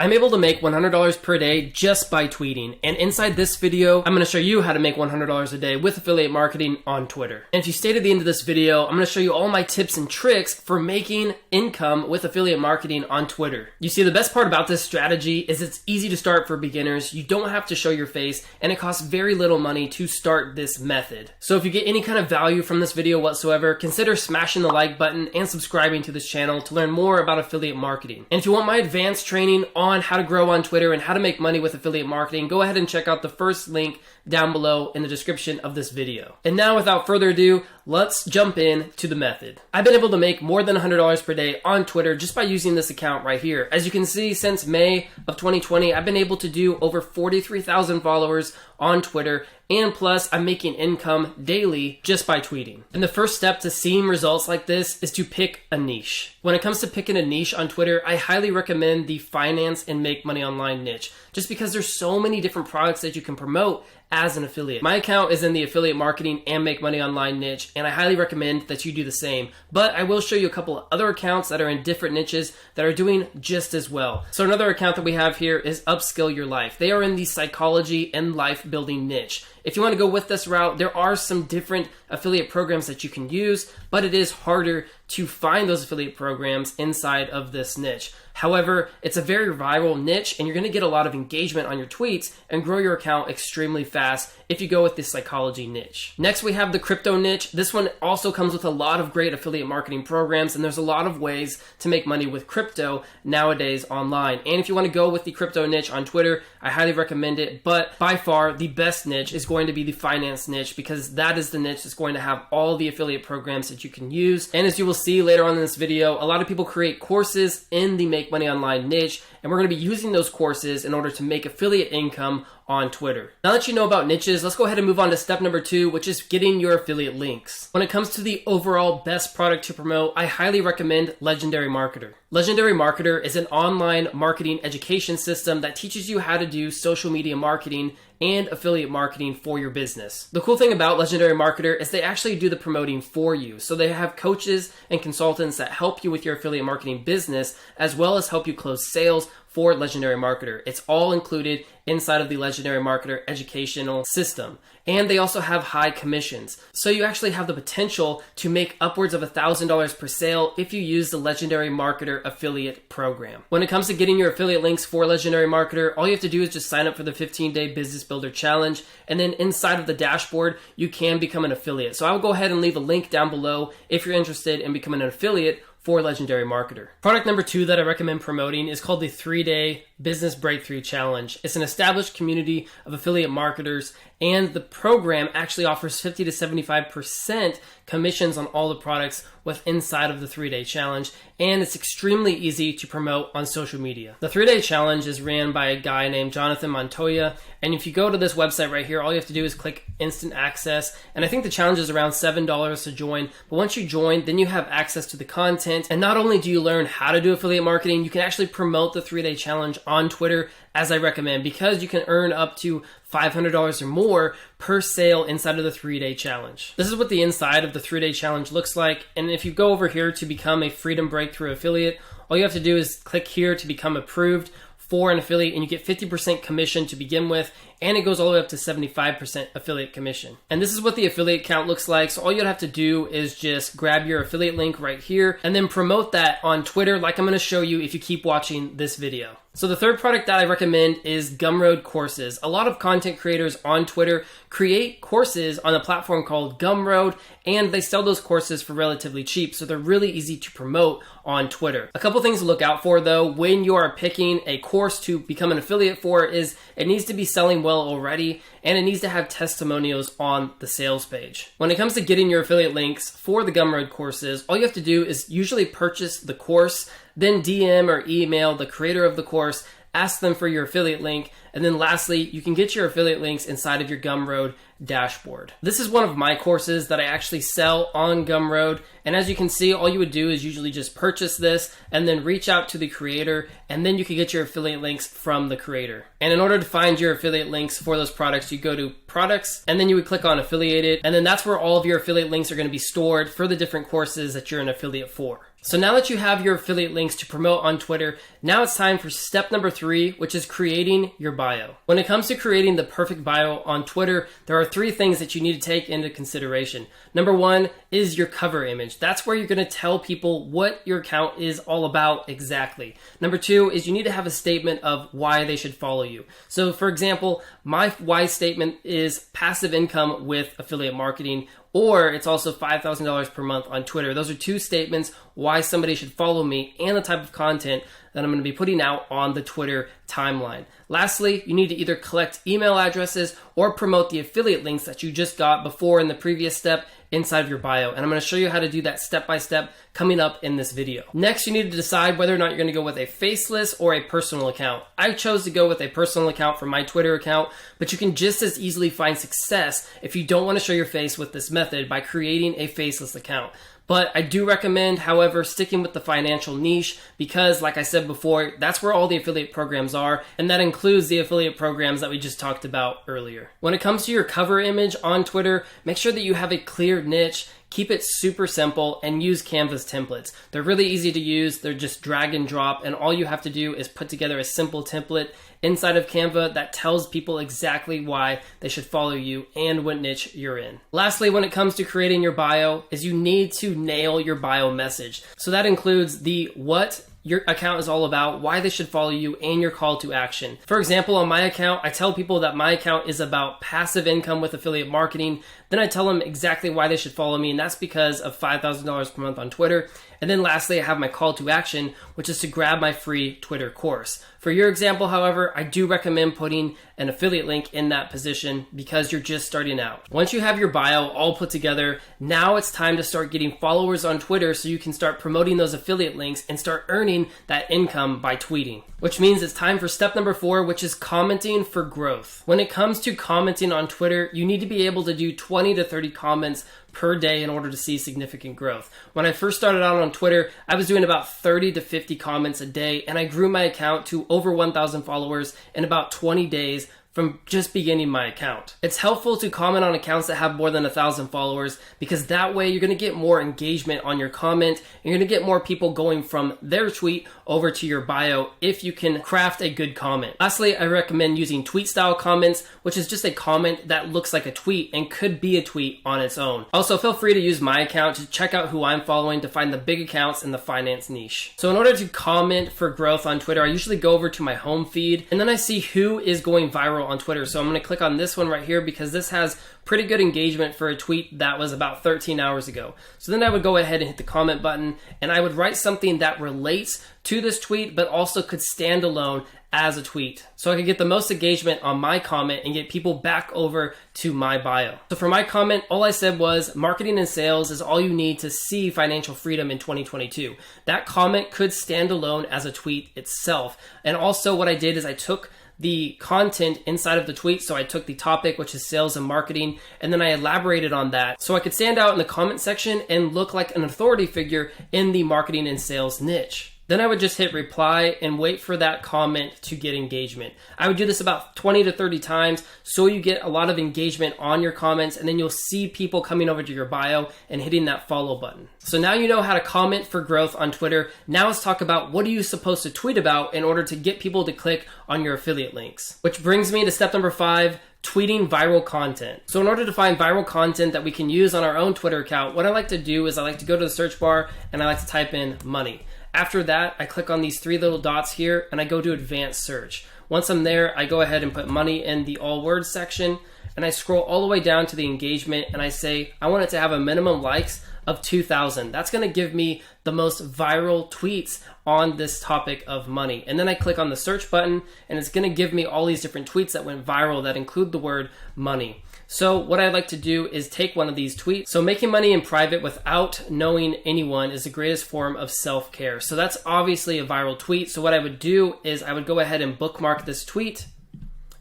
I'm able to make $100 per day just by tweeting. And inside this video, I'm going to show you how to make $100 a day with affiliate marketing on Twitter. And if you stayed at the end of this video, I'm going to show you all my tips and tricks for making income with affiliate marketing on Twitter. You see, the best part about this strategy is it's easy to start for beginners. You don't have to show your face, and it costs very little money to start this method. So if you get any kind of value from this video whatsoever, consider smashing the like button and subscribing to this channel to learn more about affiliate marketing. And if you want my advanced training on how to grow on Twitter and how to make money with affiliate marketing, go ahead and check out the first link down below in the description of this video. And now, without further ado, let's jump in to the method. I've been able to make more than $100 per day on Twitter just by using this account right here. As you can see, since May of 2020, I've been able to do over 43,000 followers on Twitter, and plus I'm making income daily just by tweeting. And the first step to seeing results like this is to pick a niche. When it comes to picking a niche on Twitter, I highly recommend the finance and make money online niche, just because there's so many different products that you can promote as an affiliate. My account is in the affiliate marketing and make money online niche, and I highly recommend that you do the same. But I will show you a couple of other accounts that are in different niches that are doing just as well. So another account that we have here is Upskill Your Life. They are in the psychology and life building niche. If you want to go with this route, there are some different affiliate programs that you can use, but it is harder to find those affiliate programs inside of this niche. However, it's a very viral niche, and you're going to get a lot of engagement on your tweets and grow your account extremely fast if you go with this psychology niche. Next, we have the crypto niche. This one also comes with a lot of great affiliate marketing programs, and there's a lot of ways to make money with crypto nowadays online. And if you want to go with the crypto niche on Twitter, I highly recommend it. But by far, the best niche is going to be the finance niche, because that is the niche that's going to have all the affiliate programs that you can use. And as you will see later on in this video, a lot of people create courses in the make money online niche, and we're going to be using those courses in order to make affiliate income on Twitter. Now that you know about niches, let's go ahead and move on to step number 2, which is getting your affiliate links. When it comes to the overall best product to promote, I highly recommend Legendary Marketer. Legendary Marketer is an online marketing education system that teaches you how to do social media marketing and affiliate marketing for your business. The cool thing about Legendary Marketer is they actually do the promoting for you. So they have coaches and consultants that help you with your affiliate marketing business, as well as help you close sales for Legendary Marketer. It's all included inside of the Legendary Marketer educational system. And they also have high commissions. So you actually have the potential to make upwards of $1,000 per sale if you use the Legendary Marketer affiliate program. When it comes to getting your affiliate links for Legendary Marketer, all you have to do is just sign up for the 15-day Business Builder Challenge. And then inside of the dashboard, you can become an affiliate. So I will go ahead and leave a link down below if you're interested in becoming an affiliate for Legendary Marketer. Product number 2 that I recommend promoting is called the 3-Day Business Breakthrough Challenge. It's an established community of affiliate marketers, and the program actually offers 50 to 75% commissions on all the products with inside of the 3-day challenge, and it's extremely easy to promote on social media. The 3-day challenge is ran by a guy named Jonathan Montoya, and if you go to this website right here, all you have to do is click instant access, and I think the challenge is around $7 to join, but once you join, then you have access to the content, and not only do you learn how to do affiliate marketing, you can actually promote the 3-day challenge on Twitter, as I recommend, because you can earn up to $500 or more per sale inside of the 3-day challenge. This is what the inside of the 3-day challenge looks like, and if you go over here to become a Freedom Breakthrough affiliate, all you have to do is click here to become approved for an affiliate, and you get 50% commission to begin with, and it goes all the way up to 75% affiliate commission. And this is what the affiliate count looks like. So all you'd have to do is just grab your affiliate link right here and then promote that on Twitter, like I'm going to show you if you keep watching this video. So the third product that I recommend is Gumroad Courses. A lot of content creators on Twitter create courses on a platform called Gumroad, and they sell those courses for relatively cheap, so they're really easy to promote on Twitter. A couple things to look out for though when you are picking a course to become an affiliate for is it needs to be selling well already, and it needs to have testimonials on the sales page. When it comes to getting your affiliate links for the Gumroad courses, all you have to do is usually purchase the course, then DM or email the creator of the course, ask them for your affiliate link, and then lastly, you can get your affiliate links inside of your Gumroad dashboard. This is one of my courses that I actually sell on Gumroad, and as you can see, all you would do is usually just purchase this and then reach out to the creator, and then you can get your affiliate links from the creator. And in order to find your affiliate links for those products, you go to products, and then you would click on affiliated, and then that's where all of your affiliate links are going to be stored for the different courses that you're an affiliate for. So now that you have your affiliate links to promote on Twitter, now it's time for step number 3, which is creating your bio. When it comes to creating the perfect bio on Twitter, there are 3 things that you need to take into consideration. Number 1 is your cover image. That's where you're going to tell people what your account is all about exactly. Number 2 is you need to have a statement of why they should follow you. So for example, my why statement is passive income with affiliate marketing, or it's also $5,000 per month on Twitter. Those are 2 statements why somebody should follow me and the type of content that I'm going to be putting out on the Twitter timeline. Lastly, you need to either collect email addresses or promote the affiliate links that you just got before in the previous step inside of your bio. And I'm going to show you how to do that step by step coming up in this video. Next, you need to decide whether or not you're going to go with a faceless or a personal account. I chose to go with a personal account for my Twitter account, but you can just as easily find success if you don't want to show your face with this method by creating a faceless account. But I do recommend, however, sticking with the financial niche because, like I said before, that's where all the affiliate programs are, and that includes the affiliate programs that we just talked about earlier. When it comes to your cover image on Twitter, make sure that you have a clear niche. Keep it super simple and use Canva's templates. They're really easy to use. They're just drag and drop, and all you have to do is put together a simple template inside of Canva that tells people exactly why they should follow you and what niche you're in. Lastly, when it comes to creating your bio, is you need to nail your bio message. So that includes the what your account is all about, why they should follow you, and your call to action. For example, on my account, I tell people that my account is about passive income with affiliate marketing. Then I tell them exactly why they should follow me, and that's because of $5,000 per month on Twitter. And then lastly, I have my call to action, which is to grab my free Twitter course. For your example, however, I do recommend putting an affiliate link in that position because you're just starting out. Once you have your bio all put together, now it's time to start getting followers on Twitter so you can start promoting those affiliate links and start earning that income by tweeting. Which means it's time for step number 4, which is commenting for growth. When it comes to commenting on Twitter, you need to be able to do 20 to 30 comments per day in order to see significant growth. When I first started out on Twitter, I was doing about 30 to 50 comments a day, and I grew my account to over 1,000 followers in about 20 days from just beginning my account. It's helpful to comment on accounts that have more than 1,000 followers because that way you're going to get more engagement on your comment and you're going to get more people going from their tweet over to your bio if you can craft a good comment. Lastly, I recommend using tweet style comments, which is just a comment that looks like a tweet and could be a tweet on its own. Also, feel free to use my account to check out who I'm following to find the big accounts in the finance niche. So in order to comment for growth on Twitter, I usually go over to my home feed and then I see who is going viral on Twitter. So I'm going to click on this one right here because this has pretty good engagement for a tweet that was about 13 hours ago. So then I would go ahead and hit the comment button and I would write something that relates to this tweet but also could stand alone as a tweet. So I could get the most engagement on my comment and get people back over to my bio. So for my comment, all I said was marketing and sales is all you need to see financial freedom in 2022. That comment could stand alone as a tweet itself. And also what I did is I took the content inside of the tweet. So I took the topic, which is sales and marketing, and then I elaborated on that so I could stand out in the comment section and look like an authority figure in the marketing and sales niche. Then I would just hit reply and wait for that comment to get engagement. I would do this about 20 to 30 times so you get a lot of engagement on your comments, and then you'll see people coming over to your bio and hitting that follow button. So now you know how to comment for growth on Twitter. Now let's talk about what are you supposed to tweet about in order to get people to click on your affiliate links. Which brings me to step number 5, tweeting viral content. So in order to find viral content that we can use on our own Twitter account, what I like to do is I like to go to the search bar and I like to type in money. After that, I click on these 3 little dots here and I go to advanced search. Once I'm there, I go ahead and put money in the all words section and I scroll all the way down to the engagement and I say, I want it to have a minimum likes of 2,000. That's going to give me the most viral tweets on this topic of money. And then I click on the search button and it's going to give me all these different tweets that went viral that include the word money. So what I like to do is take one of these tweets. So making money in private without knowing anyone is the greatest form of self-care. So that's obviously a viral tweet. So what I would do is I would go ahead and bookmark this tweet.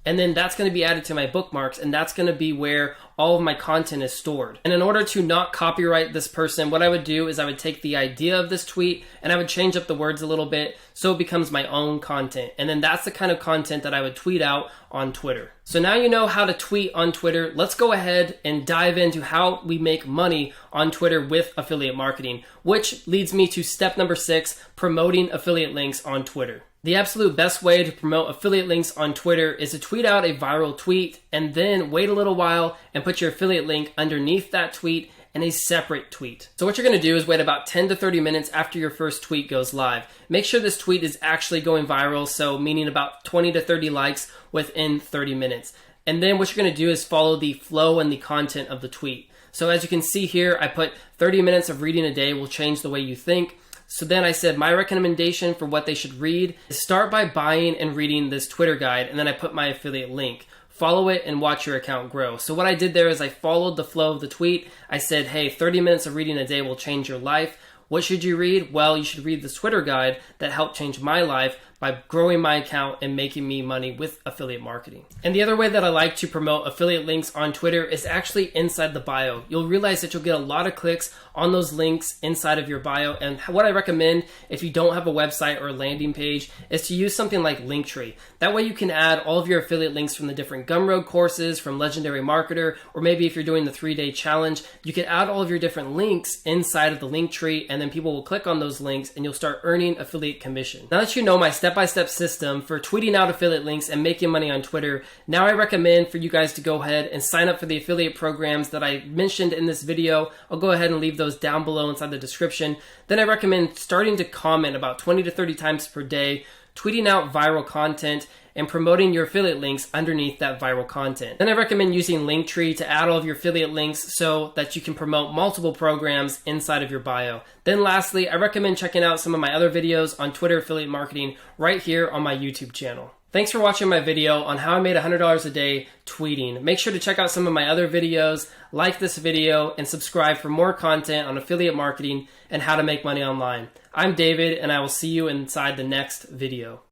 And then that's going to be added to my bookmarks, and that's going to be where all of my content is stored. And in order to not copyright this person, what I would do is I would take the idea of this tweet and I would change up the words a little bit so it becomes my own content. And then that's the kind of content that I would tweet out on Twitter. So now you know how to tweet on Twitter. Let's go ahead and dive into how we make money on Twitter with affiliate marketing, which leads me to step number 6, promoting affiliate links on Twitter. The absolute best way to promote affiliate links on Twitter is to tweet out a viral tweet and then wait a little while and put your affiliate link underneath that tweet in a separate tweet. So what you're going to do is wait about 10 to 30 minutes after your first tweet goes live. Make sure this tweet is actually going viral, so meaning about 20 to 30 likes within 30 minutes. And then what you're going to do is follow the flow and the content of the tweet. So as you can see here, I put 30 minutes of reading a day will change the way you think. So then I said my recommendation for what they should read is start by buying and reading this Twitter guide, and then I put my affiliate link. Follow it and watch your account grow. So what I did there is I followed the flow of the tweet. I said, hey, 30 minutes of reading a day will change your life. What should you read? Well, you should read this Twitter guide that helped change my life by growing my account and making me money with affiliate marketing. And the other way that I like to promote affiliate links on Twitter is actually inside the bio. You'll realize that you'll get a lot of clicks on those links inside of your bio. And what I recommend if you don't have a website or a landing page is to use something like Linktree. That way you can add all of your affiliate links from the different Gumroad courses, from Legendary Marketer, or maybe if you're doing the 3-day challenge, you can add all of your different links inside of the Linktree, and then people will click on those links and you'll start earning affiliate commission. Now that you know my step-by-step system for tweeting out affiliate links and making money on Twitter, now I recommend for you guys to go ahead and sign up for the affiliate programs that I mentioned in this video. I'll go ahead and leave those down below inside the description. Then I recommend starting to comment about 20 to 30 times per day, tweeting out viral content, and promoting your affiliate links underneath that viral content. Then I recommend using Linktree to add all of your affiliate links so that you can promote multiple programs inside of your bio. Then lastly, I recommend checking out some of my other videos on Twitter affiliate marketing right here on my YouTube channel. Thanks for watching my video on how I made $100 a day tweeting. Make sure to check out some of my other videos, like this video, and subscribe for more content on affiliate marketing and how to make money online. I'm David, and I will see you inside the next video.